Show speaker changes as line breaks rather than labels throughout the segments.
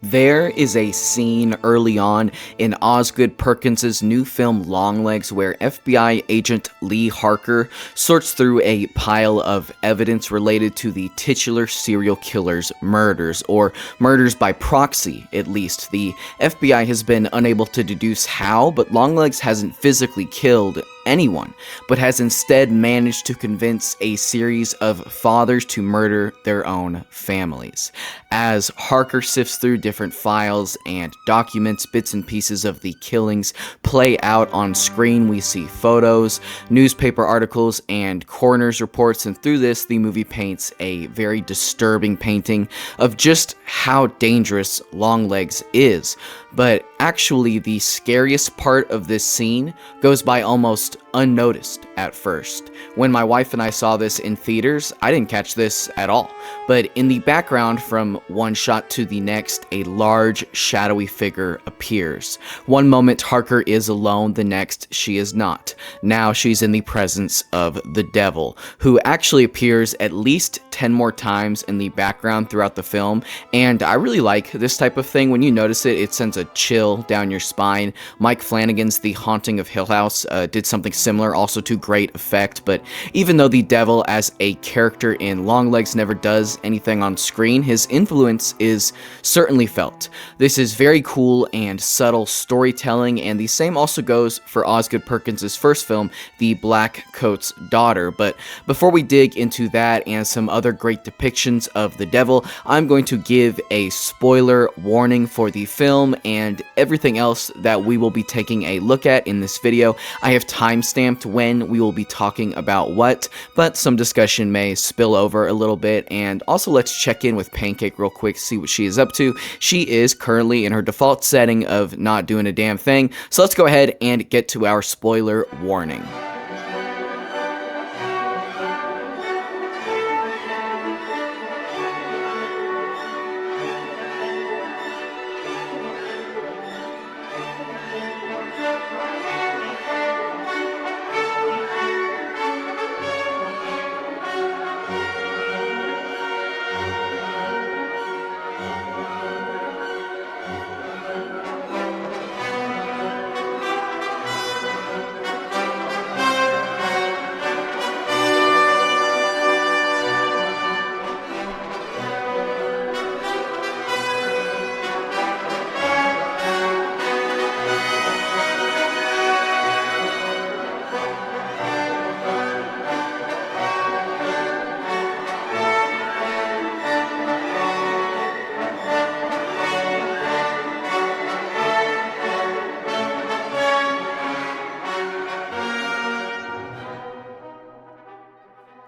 There is a scene early on in Osgood Perkins's new film Longlegs where FBI agent Lee Harker sorts through a pile of evidence related to the titular serial killer's murders, or murders by proxy at least. The FBI has been unable to deduce how, but Longlegs hasn't physically killed anyone, but has instead managed to convince a series of fathers to murder their own families. As Harker sifts through different files and documents bits and pieces of the killings play out on screen, we see photos, newspaper articles, and coroner's reports, and through this, the movie paints a very disturbing painting of just how dangerous Longlegs is. But actually, the scariest part of this scene goes by almost unnoticed at first. When my wife and I saw this in theaters, I didn't catch this at all. But in the background, from one shot to the next, a large, shadowy figure appears. One moment, Harker is alone, the next, she is not. Now she's in the presence of the devil, who actually appears at least 10 more times in the background throughout the film, and I really like this type of thing. When you notice it, it sends a chill down your spine. Mike Flanagan's The Haunting of Hill House did something similar, also to great effect, but even though the devil as a character in Longlegs never does anything on screen, his influence is certainly felt. This is very cool and subtle storytelling, and the same also goes for Osgood Perkins's first film, The Blackcoat's Daughter. But before we dig into that and some other great depictions of the devil, I'm going to give a spoiler warning for the film and everything else that we will be taking a look at in this video. I have time-stamped when we will be talking about what, but some discussion may spill over a little bit. And also, let's check in with Pancake real quick, see what she is up to. She is currently in her default setting of not doing a damn thing, so let's go ahead and get to our spoiler warning.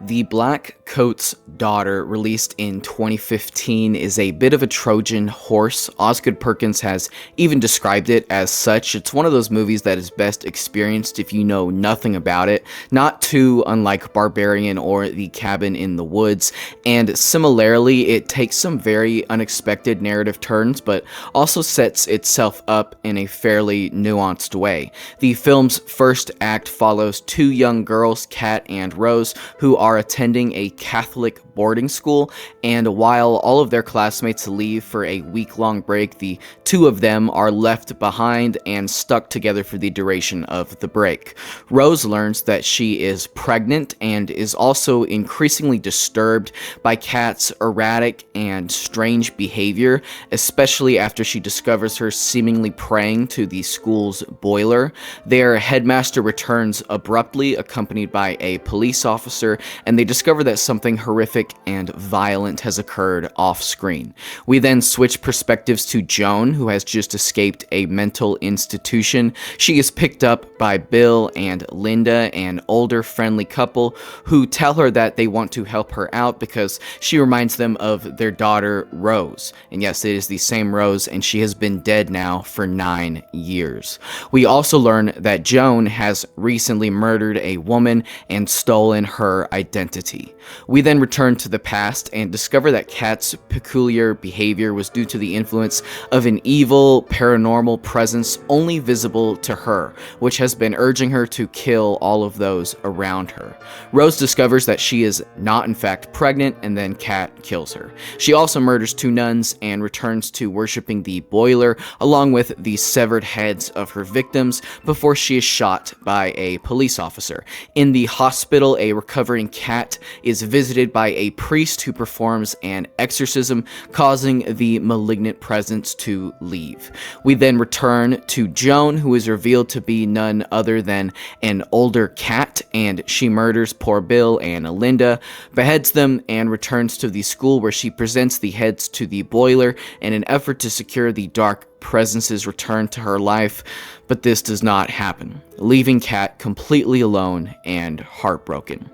The Blackcoat's Daughter, released in 2015, is a bit of a Trojan horse. Osgood Perkins has even described it as such. It's one of those movies that is best experienced if you know nothing about it, not too unlike Barbarian or The Cabin in the Woods, and similarly, it takes some very unexpected narrative turns, but also sets itself up in a fairly nuanced way. The film's first act follows two young girls, Kat and Rose, who are attending a Catholic boarding school, and while all of their classmates leave for a week-long break, the two of them are left behind and stuck together for the duration of the break. Rose learns that she is pregnant and is also increasingly disturbed by Kat's erratic and strange behavior, especially after she discovers her seemingly praying to the school's boiler. Their headmaster returns abruptly, accompanied by a police officer, and they discover that something horrific and violent has occurred off-screen. We then switch perspectives to Joan, who has just escaped a mental institution. She is picked up by Bill and Linda, an older, friendly couple, who tell her that they want to help her out because she reminds them of their daughter, Rose. And yes, it is the same Rose, and she has been dead now for 9 years. We also learn that Joan has recently murdered a woman and stolen her identity. We then return to the past and discover that Kat's peculiar behavior was due to the influence of an evil, paranormal presence only visible to her, which has been urging her to kill all of those around her. Rose discovers that she is not in fact pregnant, and then Kat kills her. She also murders 2 nuns and returns to worshipping the boiler along with the severed heads of her victims before she is shot by a police officer. In the hospital, a recovering Kat is visited by a priest who performs an exorcism, causing the malignant presence to leave. We then return to Joan, who is revealed to be none other than an older Kat, and she murders poor Bill and Linda, beheads them, and returns to the school where she presents the heads to the boiler in an effort to secure the dark presence's return to her life, but this does not happen, leaving Kat completely alone and heartbroken.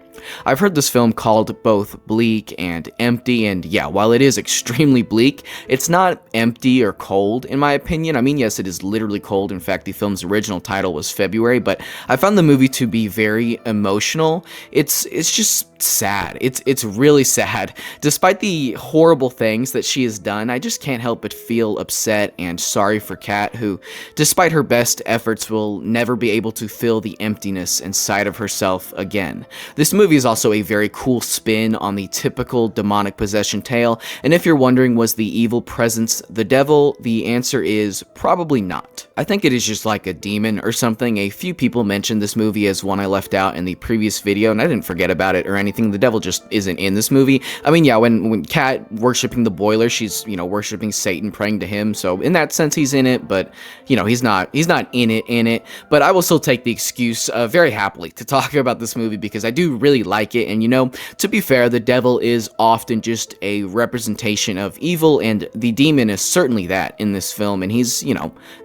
I've heard this film called both bleak and empty, and yeah, while it is extremely bleak, it's not empty or cold, in my opinion. I mean, yes, it is literally cold. In fact, the film's original title was February, but I found the movie to be very emotional. It's just sad. It's really sad. Despite the horrible things that she has done, I just can't help but feel upset and sorry for Kat, who, despite her best efforts, will never be able to fill the emptiness inside of herself again. This movie is also a very cool spin on the typical demonic possession tale, and if you're wondering, was the evil presence the devil, the answer is probably not. I think it is just like a demon or something. A few people mentioned this movie as one I left out in the previous video, and I didn't forget about it or anything. The devil just isn't in this movie. I mean, yeah, when Kat worshipping the boiler, she's, worshipping Satan, praying to him, so in that sense he's in it, but, he's not in it, but I will still take the excuse very happily to talk about this movie because I do really like it, and to be fair, the devil is often just a representation of evil, and the demon is certainly that in this film, and he's,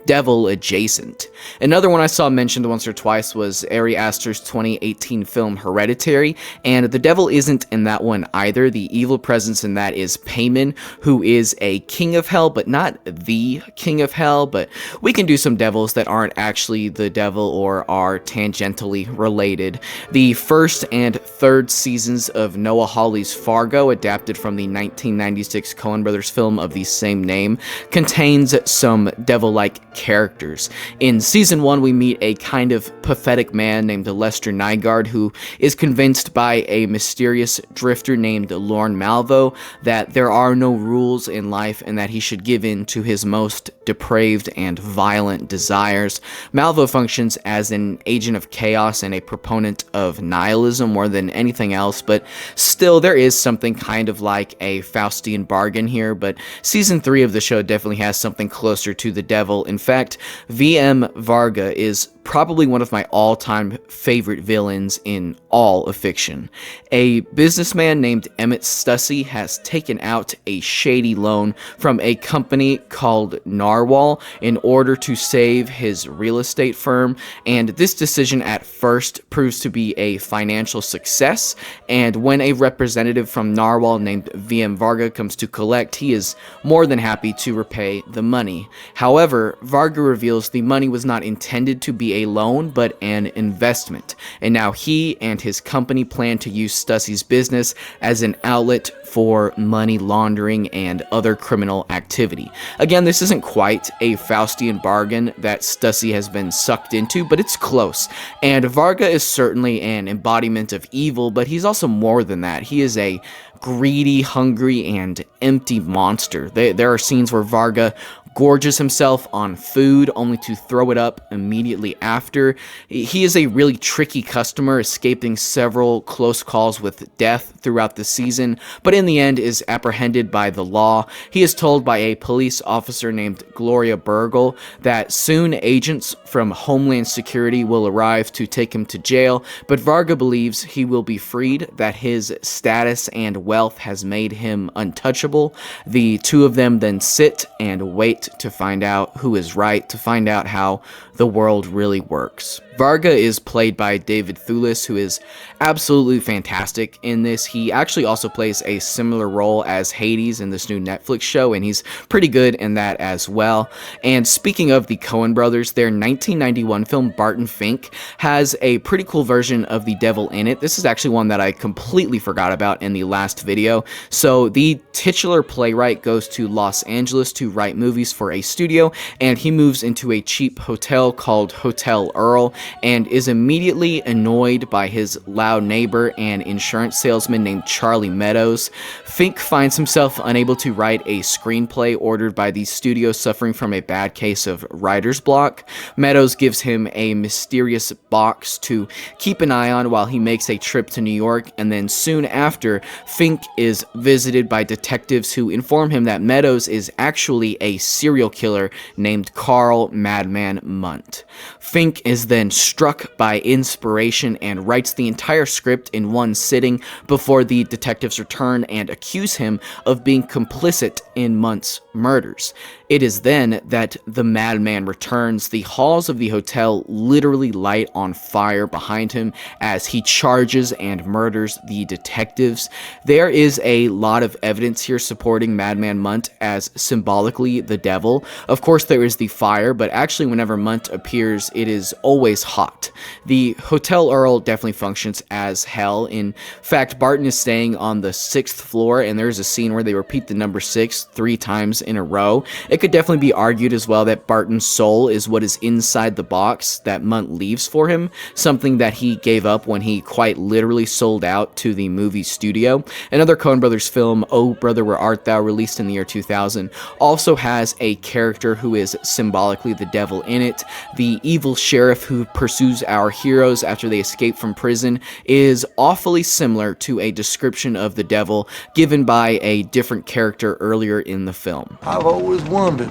devil adjacent. Another one I saw mentioned once or twice was Ari Aster's 2018 film Hereditary, and the devil isn't in that one either. The evil presence in that is Payman, who is a king of hell, but not the king of hell, but we can do some devils that aren't actually the devil or are tangentially related. The first and third seasons of Noah Hawley's Fargo, adapted from the 1996 Coen Brothers film of the same name, contains some devil-like characters. In season 1, we meet a kind of pathetic man named Lester Nygaard, who is convinced by a mysterious drifter named Lorne Malvo that there are no rules in life and that he should give in to his most depraved and violent desires. Malvo functions as an agent of chaos and a proponent of nihilism more than anything else, but still there is something kind of like a Faustian bargain here, but season 3 of the show definitely has something closer to the devil. In fact, V.M. Varga is probably one of my all-time favorite villains in all of fiction. A businessman named Emmett Stussy has taken out a shady loan from a company called Narwhal in order to save his real estate firm, and this decision at first proves to be a financial success, and when a representative from Narwhal named V.M. Varga comes to collect, he is more than happy to repay the money. However, Varga reveals the money was not intended to be a loan, but an investment, and now he and his company plan to use Stussy's business as an outlet for money laundering and other criminal activity. Again, this isn't quite a Faustian bargain that Stussy has been sucked into, but it's close, and Varga is certainly an embodiment of evil, but he's also more than that. He is a greedy, hungry, and empty monster. There are scenes where Varga gorges himself on food only to throw it up immediately after. He is a really tricky customer, escaping several close calls with death throughout the season, but in the end is apprehended by the law. He is told by a police officer named Gloria Burgle that soon agents from Homeland Security will arrive to take him to jail, but Varga believes he will be freed, that his status and wealth has made him untouchable. The two of them then sit and wait to find out who is right, to find out how the world really works. Varga is played by David Thewlis, who is absolutely fantastic in this. He actually also plays a similar role as Hades in this new Netflix show, and he's pretty good in that as well. And speaking of the Coen brothers, their 1991 film Barton Fink has a pretty cool version of the devil in it. This is actually one that I completely forgot about in the last video. So the titular playwright goes to Los Angeles to write movies for a studio, and he moves into a cheap hotel called Hotel Earl, and is immediately annoyed by his loud neighbor and insurance salesman named Charlie Meadows. Fink finds himself unable to write a screenplay ordered by the studio, suffering from a bad case of writer's block. Meadows gives him a mysterious box to keep an eye on while he makes a trip to New York, and then soon after, Fink is visited by detectives who inform him that Meadows is actually a serial killer named Carl Madman Munt. Fink is then struck by inspiration and writes the entire script in one sitting before the detectives return and accuse him of being complicit in Munt's murders. It is then that the madman returns. The halls of the hotel literally light on fire behind him as he charges and murders the detectives. There is a lot of evidence here supporting Madman Munt as symbolically the devil. Of course, there is the fire, but actually whenever Munt appears, it is always hot. The Hotel Earl definitely functions as hell. In fact, Barton is staying on the 6th floor, and there's a scene where they repeat the number 6 3 times in a row. It could definitely be argued as well that Barton's soul is what is inside the box that Munt leaves for him, something that he gave up when he quite literally sold out to the movie studio. Another Coen Brothers film, Oh Brother Where Art Thou, released in the year 2000, also has a character who is symbolically the devil in it. The evil sheriff who pursues our heroes after they escape from prison is awfully similar to a description of the devil given by a different character earlier in the film.
I've always wondered,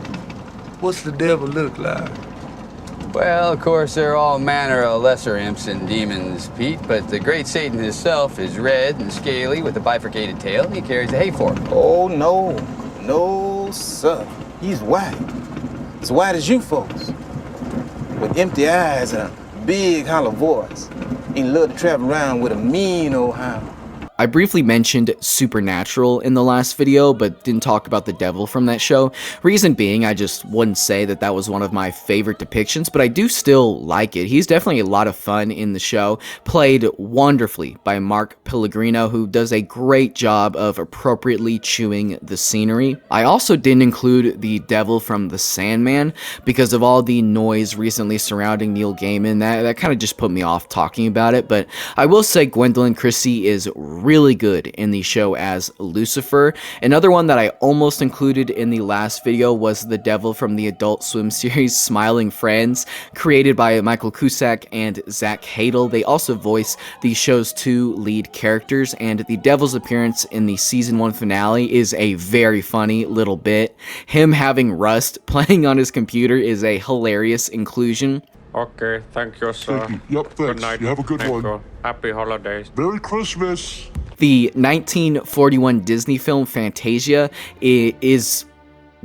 what's the devil look like?
Well, of course, there are all manner of lesser imps and demons, Pete, but the great Satan himself is red and scaly with a bifurcated tail, and he carries a hay fork.
Oh, no. No, sir. He's white. As white as you folks. With empty eyes and a big hollow voice. He loved to travel around with a mean old hound.
I briefly mentioned Supernatural in the last video, but didn't talk about the devil from that show. Reason being, I just wouldn't say that that was one of my favorite depictions, but I do still like it. He's definitely a lot of fun in the show, played wonderfully by Mark Pellegrino, who does a great job of appropriately chewing the scenery. I also didn't include the devil from the Sandman because of all the noise recently surrounding Neil Gaiman. That kind of just put me off talking about it, but I will say Gwendolyn Christie is really good in the show as Lucifer. Another one that I almost included in the last video was the devil from the Adult Swim series Smiling Friends, created by Michael Cusack and Zach Hadel. They also voice the show's 2 lead characters, and the devil's appearance in the season 1 finale is a very funny little bit. Him having Rust playing on his computer is a hilarious inclusion.
Okay, thank you, sir.
Thank you. Yep, thanks.
Good night.
You have a good
Thank
one.
you. Happy holidays.
Merry Christmas.
The 1941 Disney film Fantasia is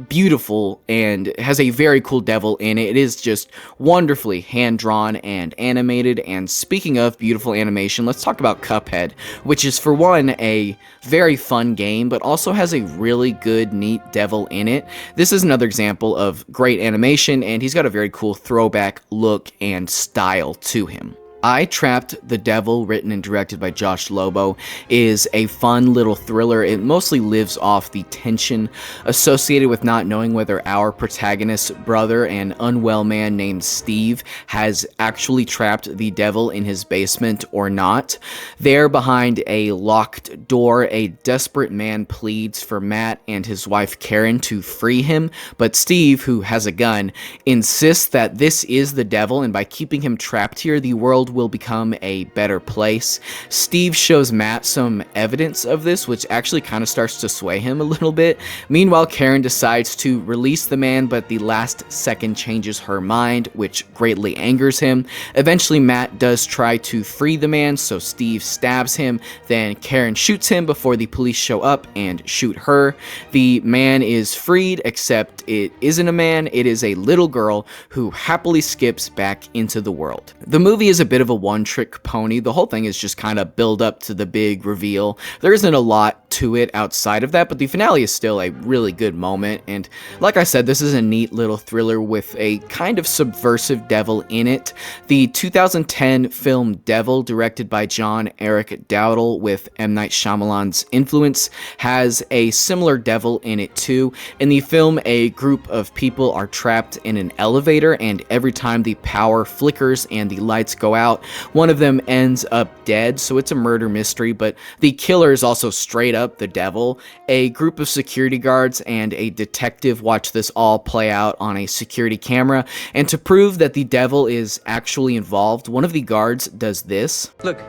beautiful and has a very cool devil in it. It is just wonderfully hand-drawn and animated. And speaking of beautiful animation, let's talk about Cuphead, which is, for one, a very fun game, but also has a really good, neat devil in it. This is another example of great animation, and he's got a very cool throwback look and style to him. I Trapped the Devil, written and directed by Josh Lobo, is a fun little thriller. It mostly lives off the tension associated with not knowing whether our protagonist's brother, an unwell man named Steve, has actually trapped the devil in his basement or not. There, behind a locked door, a desperate man pleads for Matt and his wife Karen to free him, but Steve, who has a gun, insists that this is the devil, and by keeping him trapped here, the world will become a better place. Steve shows Matt some evidence of this, which actually kind of starts to sway him a little bit. Meanwhile, Karen decides to release the man, but the last second changes her mind, which greatly angers him. Eventually, Matt does try to free the man, so Steve stabs him, then Karen shoots him before the police show up and shoot her. The man is freed, except it isn't a man, it is a little girl who happily skips back into the world. The movie is a bit of a one-trick pony. The whole thing is just kind of build up to the big reveal. There isn't a lot to it outside of that, but the finale is still a really good moment, and like I said, this is a neat little thriller with a kind of subversive devil in it. The 2010 film Devil, directed by John Eric Dowdle with M. Night Shyamalan's influence, has a similar devil in it too. In the film, a group of people are trapped in an elevator, and every time the power flickers and the lights go out, one of them ends up dead, so it's a murder mystery, but the killer is also straight up the devil. A group of security guards and a detective watch this all play out on a security camera, and to prove that the devil is actually involved, one of the guards does this.
Look.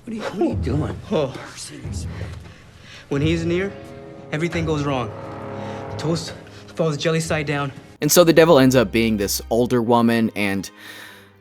What are you doing? Oh. When he's near, everything goes wrong. The toast falls jelly side down.
And so the devil ends up being this older woman, and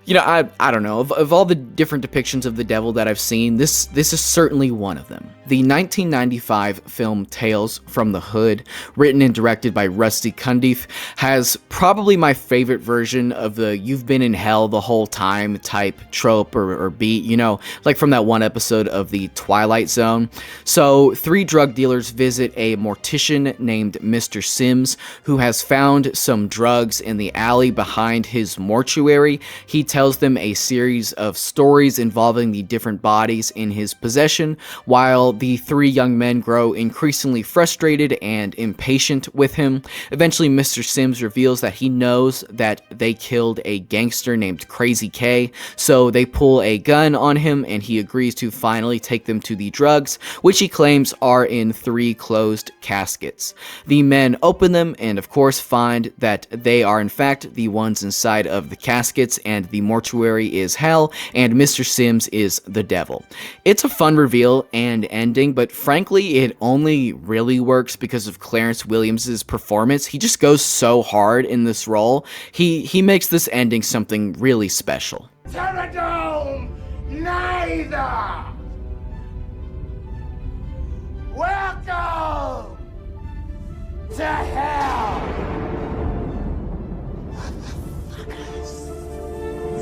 you know, I don't know, of all the different depictions of the devil that I've seen, this is certainly one of them. The 1995 film Tales from the Hood, written and directed by Rusty Cundiff, has probably my favorite version of the "you've been in hell the whole time" type trope or beat, you know, like from that one episode of the Twilight Zone. So, 3 drug dealers visit a mortician named Mr. Sims, who has found some drugs in the alley behind his mortuary. He tells them a series of stories involving the different bodies in his possession, while the 3 young men grow increasingly frustrated and impatient with him. Eventually, Mr. Sims reveals that he knows that they killed a gangster named Crazy K, so they pull a gun on him, and he agrees to finally take them to the drugs, which he claims are in 3 closed caskets. The men open them and of course find that they are in fact the ones inside of the caskets, and the mortuary is hell, and Mr. Sims is the devil. It's a fun reveal and ending, but frankly, it only really works because of Clarence Williams' performance. He just goes so hard in this role. He makes this ending something really special.
Pterodome, neither! Welcome to hell!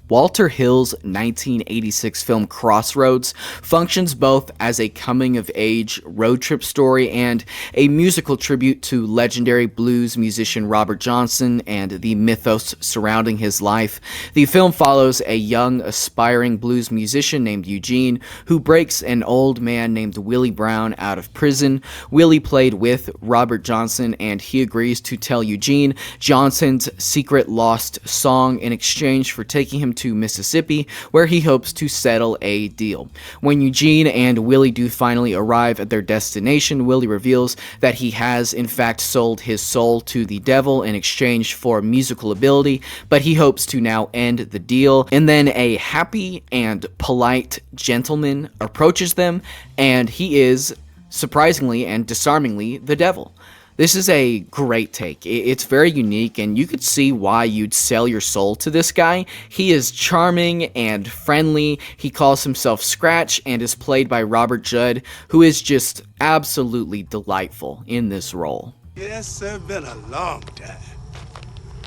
Walter Hill's 1986 film Crossroads functions both as a coming-of-age road trip story and a musical tribute to legendary blues musician Robert Johnson and the mythos surrounding his life. The film follows a young, aspiring blues musician named Eugene who breaks an old man named Willie Brown out of prison. Willie played with Robert Johnson, and he agrees to tell Eugene Johnson's secret lost song in exchange for taking him to Mississippi, where he hopes to settle a deal. When Eugene and Willie do finally arrive at their destination, Willie reveals that he has in fact sold his soul to the devil in exchange for musical ability, but he hopes to now end the deal. And then a happy and polite gentleman approaches them, and he is, surprisingly and disarmingly, the devil. This is a great take. It's very unique, and you could see why you'd sell your soul to this guy. He is charming and friendly. He calls himself Scratch and is played by Robert Judd, who is just absolutely delightful in this role.
Yes, sir, been a long time.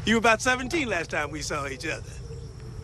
You were about 17 last time we saw each other.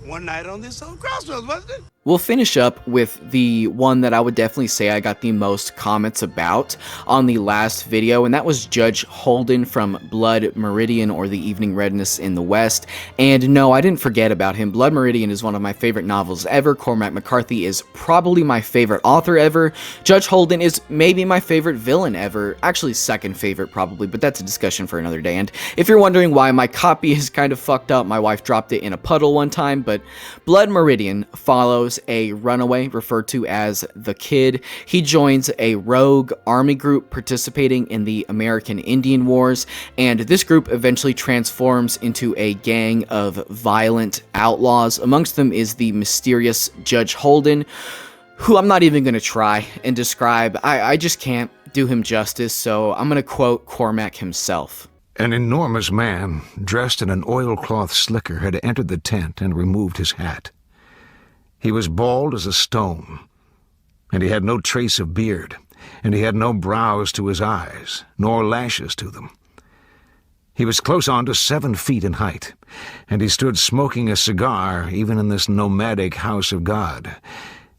One night on this old Crossroads, wasn't it?
We'll finish up with the one that I would definitely say I got the most comments about on the last video, and that was Judge Holden from Blood Meridian, or The Evening Redness in the West. And no, I didn't forget about him. Blood Meridian is one of my favorite novels ever. Cormac McCarthy is probably my favorite author ever. Judge Holden is maybe my favorite villain ever. Actually, second favorite probably, but that's a discussion for another day. And if you're wondering why my copy is kind of fucked up, my wife dropped it in a puddle one time, but Blood Meridian follows a runaway referred to as the Kid. He joins a rogue army group participating in the American Indian Wars, and this group eventually transforms into a gang of violent outlaws. Amongst them is the mysterious Judge Holden, who I'm not even going to try and describe. I just can't do him justice, so I'm going to quote Cormac himself.
An enormous man, dressed in an oilcloth slicker, had entered the tent and removed his hat. He was bald as a stone, and he had no trace of beard, and he had no brows to his eyes, nor lashes to them. He was close on to 7 feet in height, and he stood smoking a cigar even in this nomadic house of God,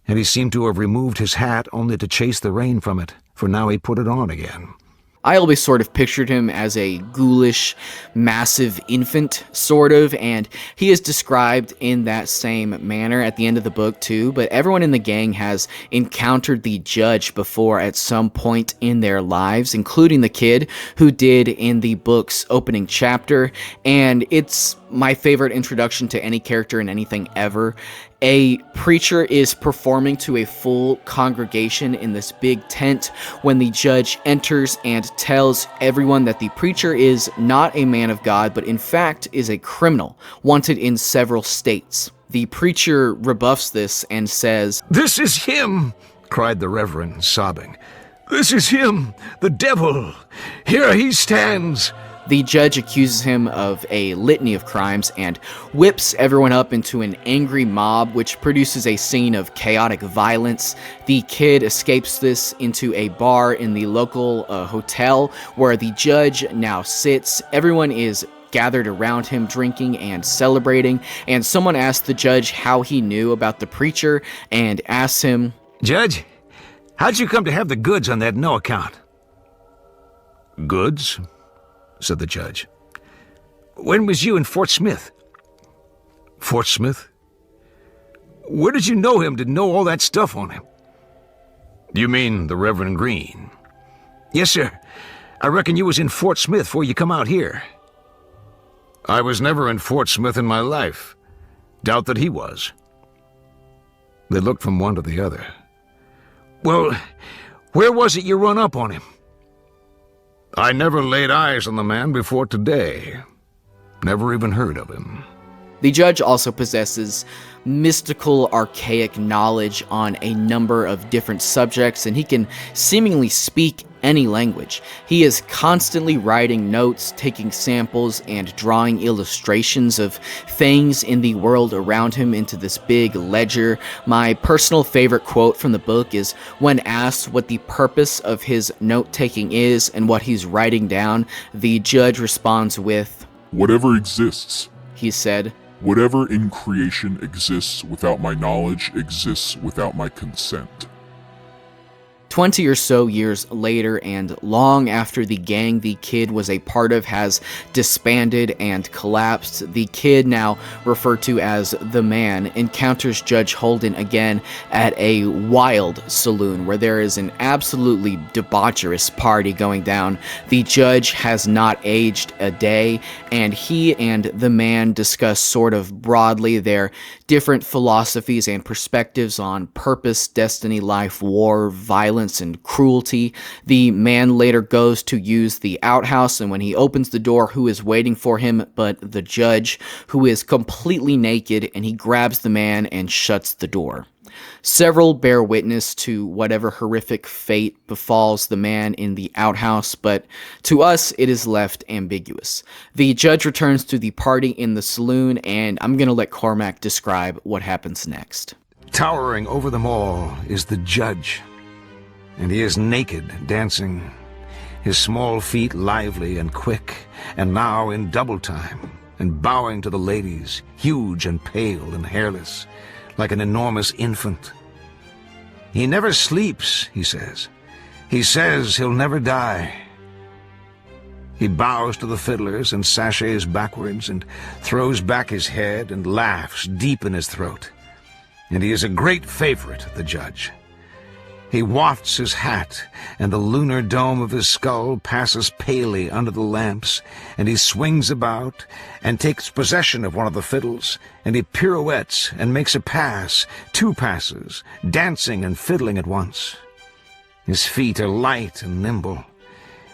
and he seemed to have removed his hat only to chase the rain from it, for now he put it on again.
I always sort of pictured him as a ghoulish, massive infant, sort of, and he is described in that same manner at the end of the book too, but everyone in the gang has encountered the Judge before at some point in their lives, including the Kid, who did in the book's opening chapter, and it's my favorite introduction to any character in anything ever. A preacher is performing to a full congregation in this big tent when the Judge enters and tells everyone that the preacher is not a man of God, but in fact is a criminal, wanted in several states. The preacher rebuffs this and says,
"This is him!" cried the Reverend, sobbing. "This is him, the devil! Here he stands!"
The Judge accuses him of a litany of crimes and whips everyone up into an angry mob, which produces a scene of chaotic violence. The Kid escapes this into a bar in the local hotel where the Judge now sits. Everyone is gathered around him drinking and celebrating, and someone asks the Judge how he knew about the preacher and asks him,
"Judge, how'd you come to have the goods on that no account?" "Goods?" said the Judge. "When was you in Fort Smith?" "Fort Smith? Where did you know him to know all that stuff on him?" "You mean the Reverend Green?" "Yes, sir. I reckon you was in Fort Smith before you come out here." "I was never in Fort Smith in my life. Doubt that he was." They looked from one to the other. "Well, where was it you run up on him?" "I never laid eyes on the man before today. Never even heard of him."
The Judge also possesses mystical, archaic knowledge on a number of different subjects, and he can seemingly speak any language. He is constantly writing notes, taking samples, and drawing illustrations of things in the world around him into this big ledger. My personal favorite quote from the book is when asked what the purpose of his note-taking is and what he's writing down, the Judge responds with,
"Whatever exists,"
he said.
"Whatever in creation exists without my knowledge exists without my consent."
20 or so years later, and long after the gang the Kid was a part of has disbanded and collapsed, the Kid, now referred to as the Man, encounters Judge Holden again at a wild saloon where there is an absolutely debaucherous party going down. The Judge has not aged a day, and he and the Man discuss sort of broadly their different philosophies and perspectives on purpose, destiny, life, war, violence, and cruelty. The Man later goes to use the outhouse, and when he opens the door, who is waiting for him but the Judge, who is completely naked, and he grabs the Man and shuts the door. Several bear witness to whatever horrific fate befalls the Man in the outhouse, but to us it is left ambiguous. The Judge returns to the party in the saloon, and I'm gonna let Cormac describe what happens next.
Towering over them all is the Judge, and he is naked, dancing, his small feet lively and quick, and now in double time, and bowing to the ladies, huge and pale and hairless, like an enormous infant. He never sleeps, he says. He says he'll never die. He bows to the fiddlers and sashays backwards and throws back his head and laughs deep in his throat. And he is a great favorite, the Judge. He wafts his hat, and the lunar dome of his skull passes palely under the lamps, and he swings about, and takes possession of one of the fiddles, and he pirouettes, and makes a pass, 2 passes, dancing and fiddling at once. His feet are light and nimble.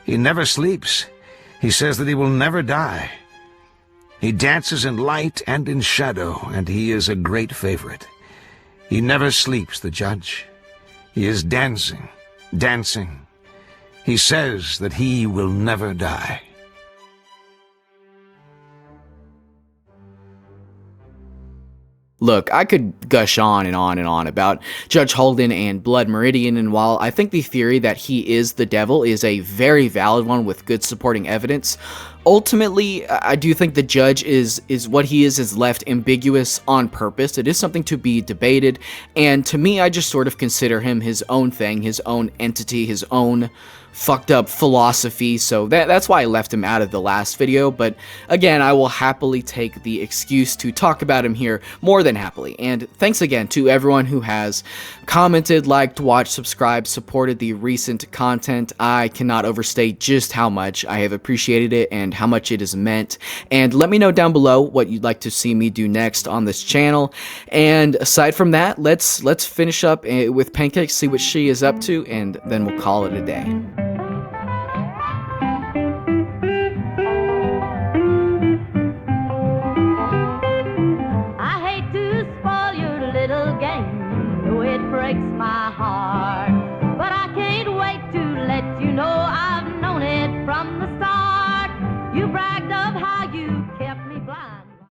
He never sleeps. He says that he will never die. He dances in light and in shadow, and he is a great favorite. He never sleeps, the judge. He is dancing, dancing. He says that he will never die.
Look, I could gush on and on and on about Judge Holden and Blood Meridian, and while I think the theory that he is the devil is a very valid one with good supporting evidence, ultimately, I do think the judge is what he is left ambiguous on purpose. It is something to be debated, and to me, I just sort of consider him his own thing, his own entity, his own fucked up philosophy, so that's why I left him out of the last video. But again, I will happily take the excuse to talk about him here, more than happily. And thanks again to everyone who has commented, liked, watched, subscribed, supported the recent content. I cannot overstate just how much I have appreciated it and how much it has meant. And let me know down below what you'd like to see me do next on this channel. And aside from that, let's finish up with Pancake, see what she is up to, and then we'll call it a day.
Breaks my heart, but I can't wait to let you know I've known it from the start. You bragged of how you kept me blind.